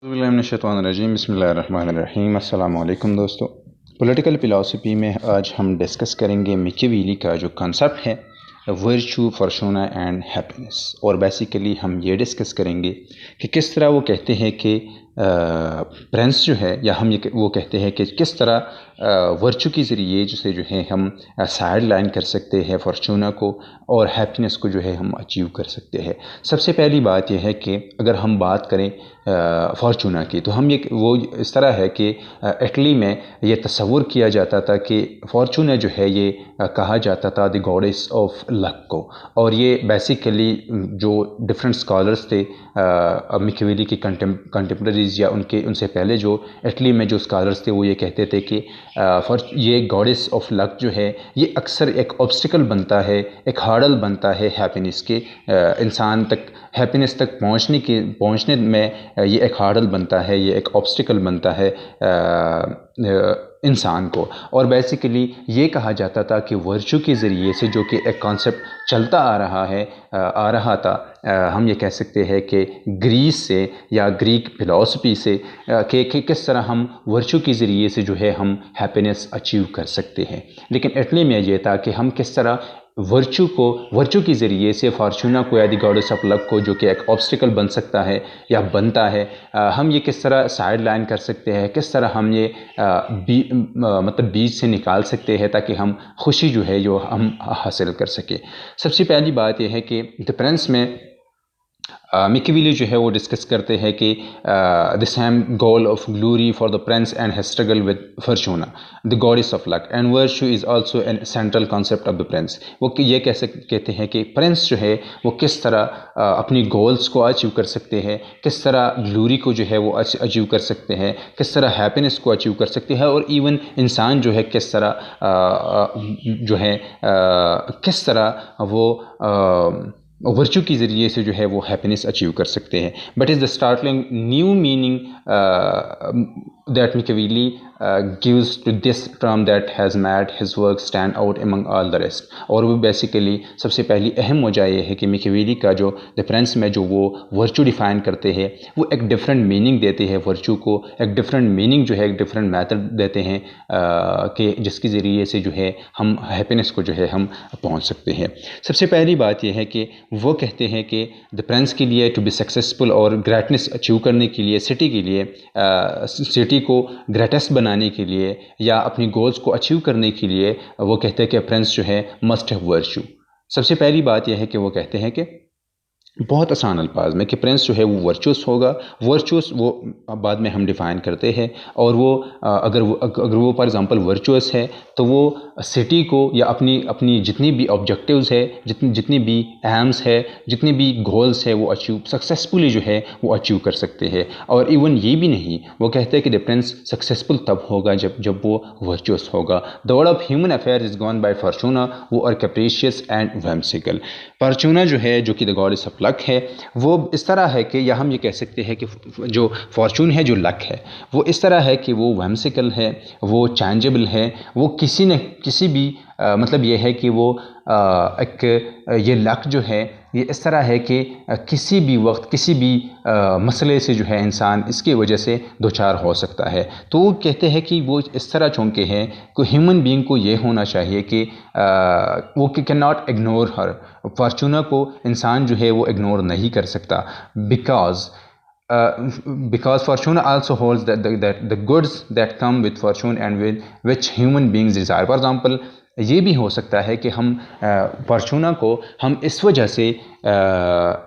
बिस्मिल्लाहिर्रहमानिर्रहीम। अस्सलामु अलैकुम दोस्तों। पॉलिटिकल फ़िलासफ़ी में आज हम डिस्कस करेंगे मैकियावेली का जो कॉन्सेप्ट है वर्चू, फॉर्चूना एंड हैप्पीनेस। और बेसिकली हम ये डिस्कस करेंगे कि किस तरह वो कहते हैं कि प्रिंस जो है, या हम वो कहते हैं कि किस तरह वर्चू के ज़रिए जो है हम साइड लाइन कर सकते हैं फॉर्चूना को, और हैप्पीनेस को जो है हम अचीव कर सकते हैं। सबसे पहली बात यह है कि अगर हम बात करें फॉर्चूना की, तो हम वो इस तरह है कि इटली में ये तस्वुर किया जाता था कि फॉर्चूना जो है ये कहा जाता था द गॉडेस ऑफ लक को। और ये बेसिकली जो डिफरेंट स्कॉलर्स थे मैकियावेली के कंटेम्प्रेरीज या उनसे पहले जो इटली में जो स्कॉलर्स थे, वो ये कहते थे कि ये गॉडेस ऑफ लक जो है ये अक्सर एक ऑब्स्टिकल बनता है, एक हार्डल बनता है हैप्पीनेस के, इंसान तक हैप्पीनेस तक पहुंचने में ये एक हार्डल बनता है, ये एक ऑब्स्टिकल बनता है इंसान को। और बेसिकली ये कहा जाता था कि वर्चू के ज़रिए से, जो कि एक कॉन्सेप्ट चलता आ रहा था, हम ये कह सकते हैं कि ग्रीस से या ग्रीक फ़िलासफ़ी से, कि किस तरह हम वर्चू के ज़रिए से जो है हम हैप्पीनेस अचीव कर सकते हैं। लेकिन इटली में ये था कि हम किस तरह वर्चू के ज़रिए से फॉर्चूना को या द गॉडेस ऑफ लक को, जो कि एक ऑब्स्टिकल बन सकता है या बनता है, हम ये किस तरह साइड लाइन कर सकते हैं, किस तरह हम ये मतलब बीच से निकाल सकते हैं ताकि हम खुशी जो है जो हम हासिल कर सके। सबसे पहली बात यह है कि द प्रिंस में मैकियावेली जो है वो डिस्कस करते हैं कि the same goal of glory for the Prince and his struggle with Fortuna the goddess of luck and virtue is also an central concept of the Prince. वो ये कहते हैं कि प्रिंस जो है वो किस तरह अपनी गोल्स को अचीव कर सकते हैं, किस तरह ग्लोरी को जो है वो अचीव कर सकते हैं, किस तरह हैप्पीनेस को अचीव कर सकते हैं, और इवन इंसान जो है किस तरह जो है किस तरह वो वर्चू के ज़रिए से जो है वो हैप्पीनेस अचीव कर सकते हैं। But is the startling new meaning that Machiavelli gives to this term that has made his work stand out among all the rest। और वो बेसिकली सबसे पहली अहम वजह यह है कि मैकियावेली का जो द प्रिंस में जो वो वर्चू डिफ़ाइन करते हैं, वो एक डिफरेंट मीनिंग देते हैं वर्चू को, एक डिफरेंट मीनिंग जो है, एक डिफरेंट मेथड देते हैं कि जिसके ज़रिए से जो है हम हैप्पीनेस को जो है हम पहुँच सकते हैं। सबसे पहली बात यह है कि वो कहते हैं कि द प्रिंस के लिए टू बी सक्सेसफुल और ग्रेटनेस अचीव करने के लिए, सिटी के लिए, सिटी को ग्रेटेस्ट बनाने के लिए या अपनी गोल्स को अचीव करने के लिए, वो कहते हैं कि प्रिंस जो है मस्ट हैव वर्चू। सबसे पहली बात यह है कि वो कहते हैं कि बहुत आसान अल्फाज में कि प्रिंस जो है वो वर्चुअस होगा। वर्चुअस वो बाद में हम डिफ़ाइन करते हैं, और वो अगर वो फॉर एग्जांपल वर्चुअस है तो वो सिटी को या अपनी जितनी भी ऑब्जेक्टिव्स है, जितनी भी एम्स है, जितनी भी गोल्स है, वो अचीव सक्सेसफुली जो है वो अचीव कर सकते हैं। और इवन ये भी नहीं, वो कहते हैं कि द प्रिंस सक्सेसफुल तब होगा जब वो वर्चुअस होगा। The world of human affair is gone by Fortuna, वो आर कैप्रिशियस एंड व्हिमसिकल। फॉर्चूना जो है, जो कि द गॉडेस ऑफ लक है, वो इस तरह है कि, या हम ये कह सकते हैं कि जो फॉर्चून है, जो लक है, वो इस तरह है कि वो व्हिमसिकल है, वो चेंजेबल है, वो किसी भी मतलब ये है कि वो ये लक जो है ये इस तरह है कि किसी भी वक्त किसी भी मसले से जो है इंसान इसकी वजह से दो चार हो सकता है। तो वो कहते हैं कि वो इस तरह चौंके हैं कि ह्यूमन बीइंग को ये होना चाहिए कि वो can not ignore her. Fortuna को इंसान जो है वो इग्नोर नहीं कर सकता, because fortune also holds the goods that come with fortune and with which human beings desire। For example, ये भी हो सकता है कि हम फॉर्चूना को हम इस वजह से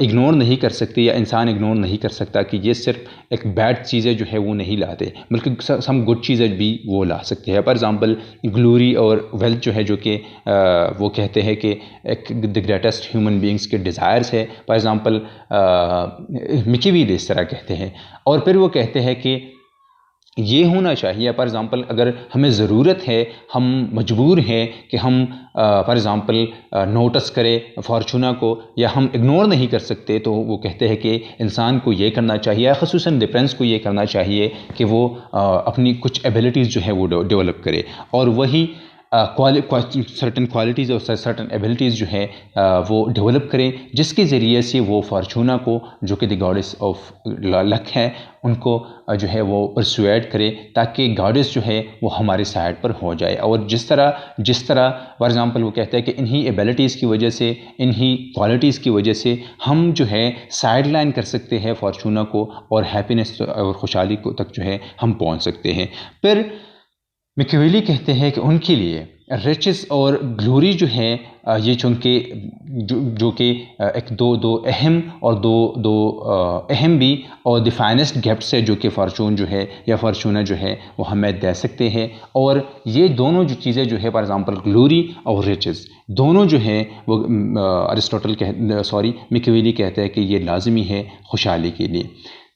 इग्नोर नहीं कर सकते, या इंसान इग्नोर नहीं कर सकता कि ये सिर्फ एक बैड चीज़ें जो है वो नहीं लाते, बल्कि हम गुड चीज़ें भी वो ला सकते हैं। फॉर एग्जांपल ग्लोरी और वेल्थ जो है, जो कि वो कहते हैं कि एक द ग्रेटेस्ट ह्यूमन बीइंग्स के डिज़ायर्स है। फॉर एग्जांपल मैकियावेली इस तरह कहते हैं। और फिर वो कहते हैं कि ये होना चाहिए, फॉर एग्ज़ाम्पल अगर हमें ज़रूरत है, हम मजबूर हैं कि हम फॉर एग्ज़ाम्पल नोटिस करें फॉर्चूना को, या हम इग्नोर नहीं कर सकते, तो वो कहते हैं कि इंसान को ये करना चाहिए, ख़ुसूसन द प्रिंस को ये करना चाहिए कि वो अपनी कुछ एबिलिटीज़ जो है वो डेवलप करे। और वही सर्टन क्वालिटीज़ और सर्टन एबिलिटीज़ जो है वो डेवलप करें, जिसके ज़रिए से वो फॉर्चूना को, जो कि द गॉडेस ऑफ लक है, उनको जो है वो परसुएड करे, ताकि गॉडेस जो है वो हमारे साइड पर हो जाए। और जिस तरह फॉर एग्ज़ाम्पल वो कहते हैं कि इन्हीं एबिलिटीज़ की वजह से, इन्हीं क्वालिटीज़ की वजह से हम जो है साइड लाइन कर सकते हैं फॉर्चूना को, और हैप्पीनेस और खुशहाली को तक जो है हम पहुंच सकते हैं। फिर मैकियावेली कहते हैं कि उनके लिए रिचेस और ग्लोरी जो है ये चूँकि जो कि एक दो अहम और दो अहम भी और द फाइनेस्ट गिफ्ट्स है जो कि फॉर्चून जो है या फॉर्चूना जो है वो हमें दे सकते हैं। और ये दोनों जो चीज़ें जो है फॉर एग्जांपल ग्लोरी और रिचेस दोनों जो है वो मैकियावेली कहते हैं कि ये लाजमी है खुशहाली के लिए।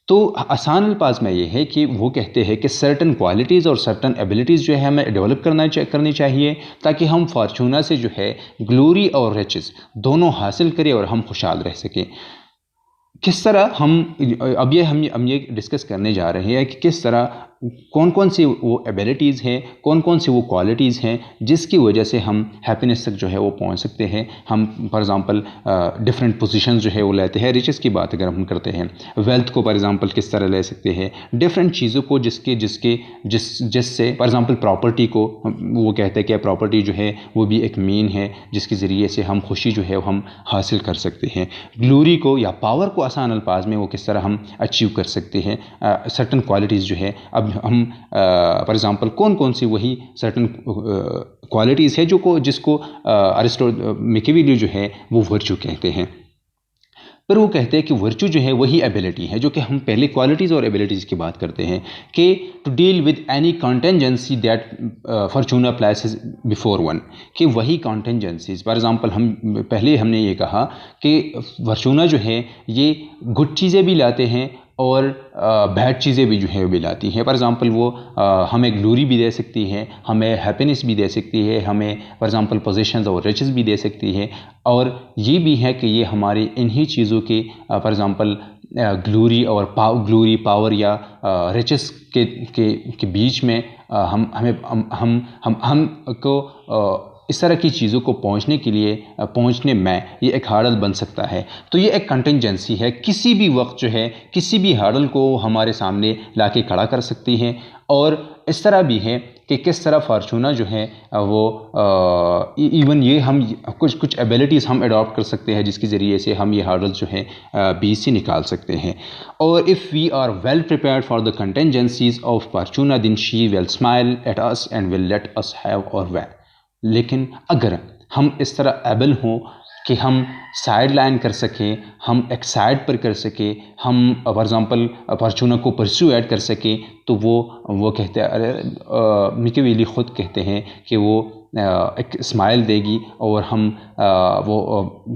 तो आसान अल्फाज में ये है कि वो कहते हैं कि सर्टन क्वालिटीज़ और सर्टन एबिलिटीज़ जो है हमें डेवलप करनी चाहिए, ताकि हम फॉर्चूना से जो है ग्लोरी और रिचेस दोनों हासिल करें और हम खुशहाल रह सकें। किस तरह हम ये डिस्कस करने जा रहे हैं कि किस तरह कौन कौन सी वो एबिलिटीज़ हैं, कौन कौन सी वो क्वालिटीज़ हैं जिसकी वजह से हम हैप्पीनेस तक जो है वो पहुंच सकते हैं। हम फॉर एग्जांपल डिफरेंट पोजीशंस जो है वो लेते हैं। रिचेस की बात अगर हम करते हैं, वेल्थ को फॉर एग्जांपल किस तरह ले सकते हैं, डिफरेंट चीज़ों को जिससे फॉर एग्जांपल प्रॉपर्टी को वो कहते हैं कि प्रॉपर्टी जो है वो भी एक मीन है जिसके ज़रिए से हम खुशी जो है हम हासिल कर सकते हैं। ग्लोरी को या पावर को आसान अल्फाज में वो किस तरह हम अचीव कर सकते हैं। सर्टन क्वालिटीज़ जो है, अब हम फॉर एग्जांपल कौन कौन सी वही सर्टन क्वालिटीज़ है जिसको मैकियावेली जो है वो वर्च्यू कहते हैं। पर वो कहते हैं कि वर्च्यू जो है वही एबिलिटी है, जो कि हम पहले क्वालिटीज़ और एबिलिटीज़ की बात करते हैं कि to deal with any contingency that Fortuna places before one, कि वही कॉन्टेंजेंसीज फॉर एग्जांपल हमने ये कहा कि फॉर्चूना जो है ये गुड चीज़ें भी लाते हैं और बैड चीज़ें भी जो है वो भी लाती हैं। फॉर एग्जांपल वो हमें ग्लोरी भी दे सकती है, हमें हैप्पीनेस भी दे सकती है, हमें फॉर एग्जांपल पोजीशंस और रिचेस भी दे सकती है। और ये भी है कि ये हमारी इन्हीं चीज़ों के फॉर एग्जांपल ग्लोरी और पावर या रिचेस के बीच में हम को इस तरह की चीज़ों को पहुंचने में ये एक हार्डल बन सकता है। तो ये एक कंटिंजेंसी है, किसी भी वक्त जो है किसी भी हार्डल को हमारे सामने लाके खड़ा कर सकती है। और इस तरह भी है कि किस तरह फॉर्चूना जो है वो इवन ये हम कुछ एबिलिटीज़ हम अडॉप्ट कर सकते हैं जिसके ज़रिए से हम ये हार्डल जो है बीच से निकाल सकते हैं। और if we are well prepared for the contingencies of Fortuna then she will smile at us and will let us have our way. लेकिन अगर हम इस तरह एबल हों कि हम साइड लाइन कर सकें, हम एक साइड पर कर सकें, हम फॉर एग्जांपल फॉर्चूना को परस्यू ऐड कर सकें, तो वो कहते हैं, मैकियावेली ख़ुद कहते हैं कि वो एक स्माइल देगी और हम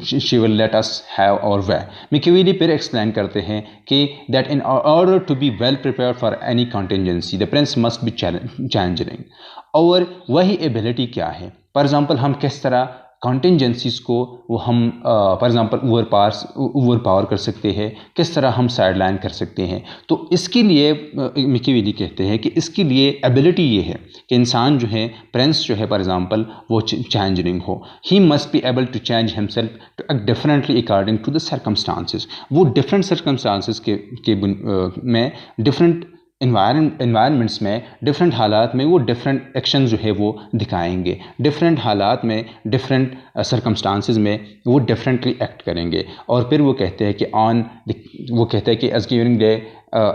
she will let us have our way. Machiavelli फिर एक्सप्लेन करते हैं कि that in order to be well prepared for any contingency the prince must be challenging. और वही एबिलिटी क्या है, फॉर एग्जांपल हम किस तरह कॉन्टिंजेंसीज को वो हम फॉर एग्जांपल ओवर पावर कर सकते हैं, किस तरह हम साइड लाइन कर सकते हैं। तो इसके लिए मैकियावेली कहते हैं कि इसके लिए एबिलिटी ये है कि इंसान जो है प्रिंस जो है फॉर एग्जांपल वो चेंजिंग हो। He must be able to change himself to act differently according to the circumstances. वो डिफरेंट सर्कमस्टांसेस में डिफरेंट इन्वायरमेंट्स में डिफरेंट हालात में वो डिफरेंट एक्शन जो है वो दिखाएंगे, डिफरेंट हालात में डिफरेंट सर्कमस्टांसेस में वो डिफरेंटली एक्ट करेंगे। और फिर वो कहते हैं कि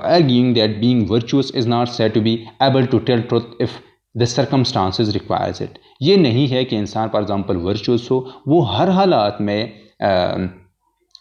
arguing that being virtuous is not said to be able to tell truth if the circumstances requires it। ये नहीं है कि इंसान फॉर एग्जांपल वर्चुअस हो, वो हर हालात में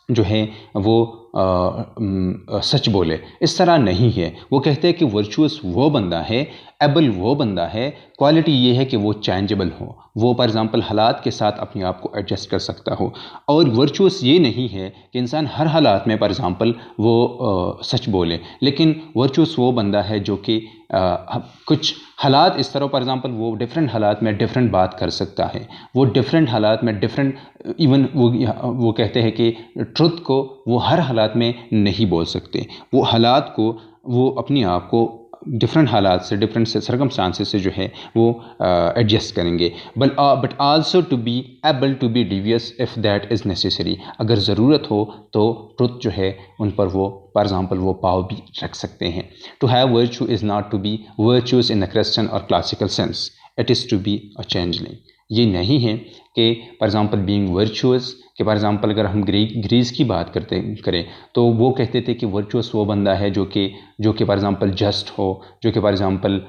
जो है वो सच बोले, इस तरह नहीं है। वो कहते हैं कि वर्चुअस वो बंदा है, एबल वो बंदा है, क्वालिटी ये है कि वो चेंजेबल हो, वो फॉर एग्जांपल हालात के साथ अपने आप को एडजस्ट कर सकता हो। और वर्चुअस ये नहीं है कि इंसान हर हालात में फॉर एग्जांपल वो सच बोले, लेकिन वर्चुअस वो बंदा है जो कि कुछ हालात इस तरह फॉर एग्जांपल वो डिफरेंट हालात में डिफरेंट बात कर सकता है, वो डिफरेंट हालात में डिफरेंट इवन वो कहते हैं कि ट्रुथ को वो हर हालात में नहीं बोल सकते, वो हालात को वो अपने आप को डिफरेंट हालात से, डिफरेंट सर्कमस्टांसेस से जो है वो एडजस्ट करेंगे। But also to be able to be devious if that is necessary, अगर ज़रूरत हो तो ट्रुथ जो है उन पर वो फॉर एग्ज़ाम्पल वो पाव भी रख सकते हैं। To have virtue is not to be virtuous in the Christian or classical sense, it is to be a changeling. ये नहीं है कि फॉर एग्ज़ाम्पल बीइंग वर्चुअस, कि फॉर एग्ज़ाम्पल अगर हम ग्रीस की बात करें तो वो कहते थे कि वर्चुअस वो बंदा है जो कि फॉर एग्ज़ाम्पल जस्ट हो, जो कि फॉर एग्ज़ाम्पल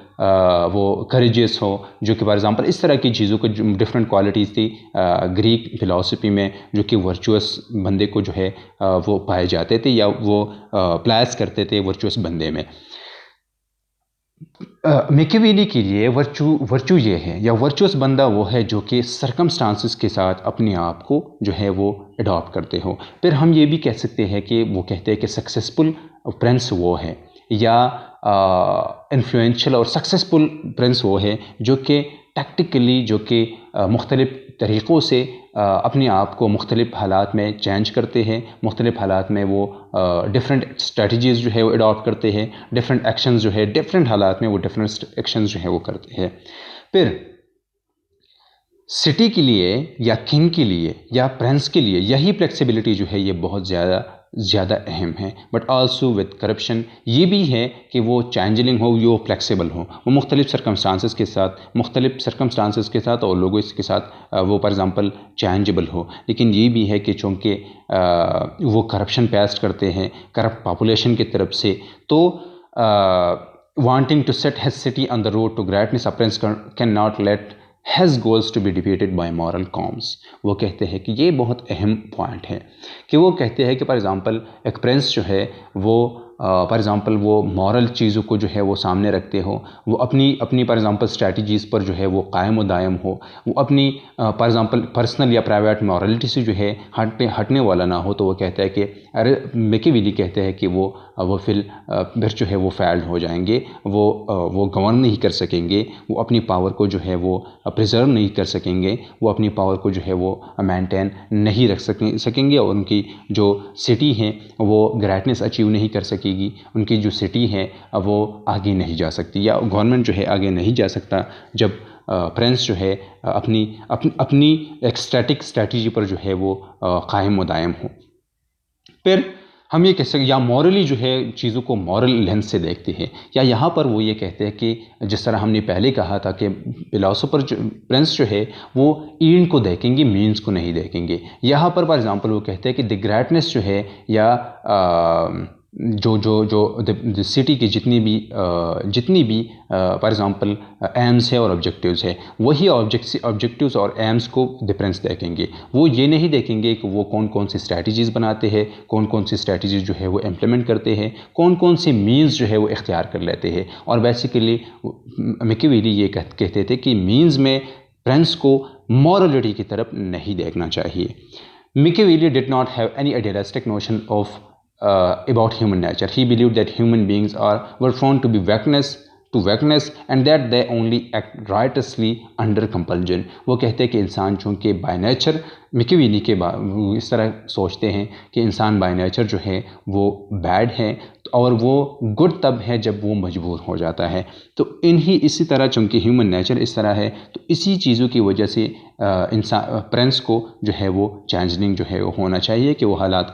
वो करेजियस हो, जो कि फॉर एग्ज़ाम्पल इस तरह की चीज़ों को डिफरेंट क्वालिटीज़ थी ग्रीक फिलॉसफी में जो कि वर्चुअस बंदे को जो है वो पाए जाते थे या वो प्लेस करते थे वर्चुअस बंदे में। मैकियावेली के लिए वर्चू ये है या वर्चुअस बंदा वो है जो कि सरकमस्टांसेस के साथ अपने आप को जो है वो अडॉप्ट करते हो। फिर हम ये भी कह सकते हैं कि वो कहते हैं कि सक्सेसफुल प्रिंस वो है या इन्फ्लुएंशियल और सक्सेसफुल प्रिंस वो है जो कि टैक्टिकली, जो कि मुख्तलिफ तरीक़ों से अपने आप को मुख्तलिफ हालात में चेंज करते हैं, मुख्तलिफ हालात में वो डिफरेंट स्ट्रेटजीज़ जो है वो अडॉप्ट करते हैं, डिफरेंट एक्शंस जो है डिफरेंट हालात में वो डिफरेंट एक्शंस जो है वो करते हैं। फिर सिटी के लिए या किंग के लिए या प्रिंस के लिए यही फ्लेक्सिबिलिटी जो है ये बहुत ज़्यादा अहम है। बट आल्सो विद करप्शन ये भी है कि वो चेंजलिंग हो, वो फ्लेक्सिबल हो, वो मुख्तलिफ सर्कमस्टांसेस के साथ और लोगों के साथ वो फॉर एग्ज़ाम्पल चेंजेबल हो। लेकिन ये भी है कि चूँकि वो करप्शन पेस्ट करते हैं करप्ट पॉपुलेशन की तरफ से, तो wanting to set his city on the road to greatness, a prince cannot let his goals to be defeated by moral qualms। वो कहते हैं कि ये बहुत अहम पॉइंट है कि वो कहते हैं कि फॉर एग्ज़ाम्पल एक प्रिंस जो है वो फॉर एग्ज़ाम्पल वो मॉरल चीज़ों को जो है वो सामने रखते हो, वो अपनी फॉर एग्ज़ाम्पल स्ट्रैटेजीज़ पर जो है वो कायम व दायम हो, वो अपनी फॉर एग्ज़ाम्पल पर्सनल या प्राइवेट मॉरलिटी से जो है हटने वाला ना हो। तो वो कहता है कि अरे मैकियावेली कहते हैं कि वो फिर जो है वो फेल्ड हो जाएंगे, वो गवर्न नहीं कर सकेंगे, वो अपनी पावर को जो है वो प्रिजर्व नहीं कर सकेंगे, वो अपनी पावर को जो है वो मेंटेन नहीं रख सकेंगे और उनकी जो सिटी है वो ग्रेटनेस अचीव नहीं कर सकेगी, उनकी जो सिटी है वो आगे नहीं जा सकती या गवर्नमेंट जो है आगे नहीं जा सकता जब प्रिंस जो है अपनी एक स्टैटिक स्ट्रैटेजी पर जो है वो कायम व दायम हो। फिर हम ये कह सकते या मॉरली जो है चीज़ों को मॉरल लेंस से देखते हैं, या यहाँ पर वो ये कहते हैं कि जिस तरह हमने पहले कहा था कि फिलॉसफर जो प्रिंस जो है वो एंड को देखेंगे, मीन्स को नहीं देखेंगे। यहाँ पर फॉर एग्ज़ाम्पल वो कहते हैं कि द ग्रेटनेस जो है या जो सिटी की जितनी भी फॉर एग्ज़ाम्पल एम्स है और ऑब्जेक्टिव्स है, वही ऑब्जेक्टिव्स और एम्स को डिफरेंस देखेंगे। वो ये नहीं देखेंगे कि वो कौन कौन सी स्ट्रैटेजीज़ बनाते हैं, कौन कौन सी स्ट्रैटेजीज़ जो है वो इम्प्लीमेंट करते हैं, कौन कौन से मीन्स जो है वो इख्तियार कर लेते हैं। और बेसिकली मैकियावेली ये कहते थे कि मीन्स में प्रिंस को मॉरलिटी की तरफ नहीं देखना चाहिए। Machiavelli did not have any idealistic notion of about human nature. He believed that human beings were prone to weakness and that they only act righteously under compulsion। वो कहते हैं कि इंसान चूँकि बाय नेचर, मैकियावेली के इस तरह सोचते हैं कि इंसान बाय नेचर जो है वो बैड है और वो गुड तब है जब वो मजबूर हो जाता है। तो इसी तरह चूँकि ह्यूमन नेचर इस तरह है, तो इसी चीज़ों की वजह से इंसान प्रिंस को जो है वो चेंजलिंग जो है वो होना चाहिए कि वो हालात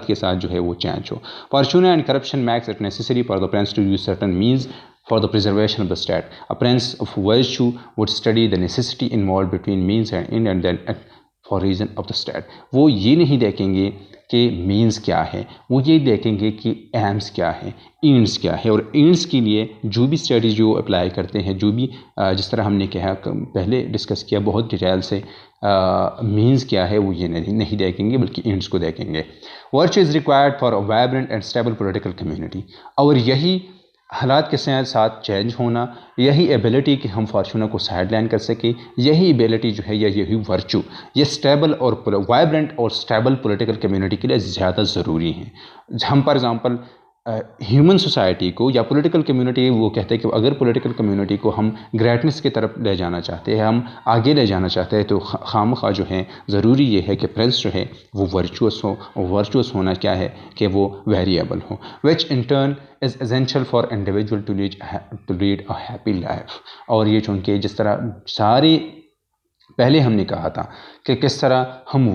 के साथ जो है वो चेंज हो। Fortune and corruption makes it necessary for the prince to use certain means for the preservation of the state. A prince of virtue would study the necessity involved between means and end and then act for reason of the state। वो ये नहीं देखेंगे कि means क्या है, वो ये देखेंगे कि एम्स क्या है, एंड्स क्या है, और एंड्स के लिए जो भी स्ट्रेटजी वो अप्लाई करते हैं, जो भी जिस तरह हमने कहा पहले डिस्कस किया बहुत डिटेल से, मीन्स क्या है वो ये नहीं देखेंगे बल्कि एंड्स को देखेंगे। Virtue is required for a vibrant and stable political community. और यही हालात के साथ चेंज होना, यही एबिलिटी कि हम फॉर्चूनर को साइड लाइन कर सकें, यही एबिलिटी जो है यही वर्चू, ये स्टेबल और वाइब्रेंट और स्टेबल पॉलिटिकल कम्युनिटी के लिए ज़्यादा ज़रूरी हैं। हम फॉर एग्ज़ाम्पल ह्यूमन सोसाइटी को या पॉलिटिकल कम्युनिटी, वो कहते हैं कि अगर पॉलिटिकल कम्युनिटी को हम ग्रेटनेस की तरफ ले जाना चाहते हैं, हम आगे ले जाना चाहते हैं, तो खामखा जो है ज़रूरी ये है कि प्रिंस जो है वो वर्चुअस हो। और वर्चुअस होना क्या है कि वो वेरिएबल हो, which in turn is essential for individual to lead a happy life. और ये चूँकि जिस तरह सारी पहले हमने कहा था कि किस तरह हम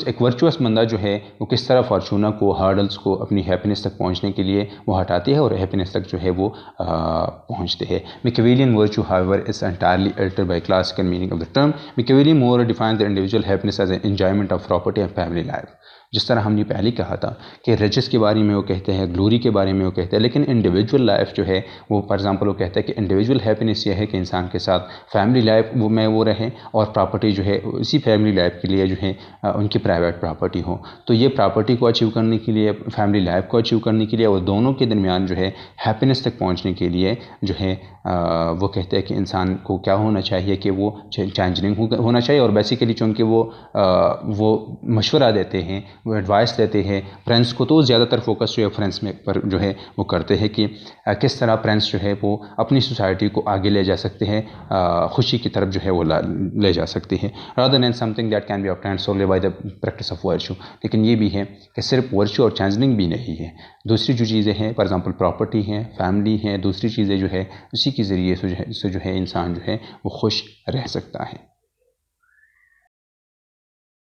एक वर्चुअस बंदा जो है वो किस तरह फॉर्चूना को, हार्डल्स को अपनी हैप्पीनेस तक पहुंचने के लिए वो हटाते हैं और हैप्पीनेस तक जो है वो पहुंचते हैं। Machiavellian virtue however is entirely altered by classical meaning of the term. Machiavellian more define the individual happiness as an enjoyment of property and family life. जिस तरह हमने पहले कहा था कि रिचेस के बारे में वो कहते हैं, ग्लोरी के बारे में वो कहते हैं, लेकिन इंडिविजुअल लाइफ जो है वो फॉर एग्जांपल वो कहते हैं कि इंडिविजुअल हैप्पीनेस ये है कि इंसान के साथ फैमिली लाइफ वो रहे और प्रॉपर्टी जो है उसी फैमिली लाइफ के लिए जो है उनकी प्राइवेट प्रॉपर्टी हो। तो ये प्रॉपर्टी को अचीव करने के लिए, फैमिली लाइफ को अचीव करने के लिए और दोनों के दरमियान जो है हैप्पीनेस तक पहुंचने के लिए जो है वो कहते हैं कि इंसान को क्या होना चाहिए कि वो चैलेंजिंग होना चाहिए। और बेसिकली चूँकि वो मशवरा देते हैं, वो एडवाइस देते हैं फ्रेंड्स को, तो ज़्यादातर फोकस जो है फ्रेंड्स में पर जो है वो करते हैं कि किस तरह फ्रेंड्स जो है वो अपनी सोसाइटी को आगे ले जा सकते हैं, खुशी की तरफ जो है वो ले जा सकते हैं, rather than something that can be obtained solely by the practice of virtue. लेकिन ये भी है कि सिर्फ वर्चू और चैलेंजिंग भी नहीं है, दूसरी जो चीज़ें हैं फॉर एग्जांपल प्रॉपर्टी हैं, फैमिली हैं, दूसरी चीज़ें जो है उसी के ज़रिए से जो है इंसान जो है वो खुश रह सकता है।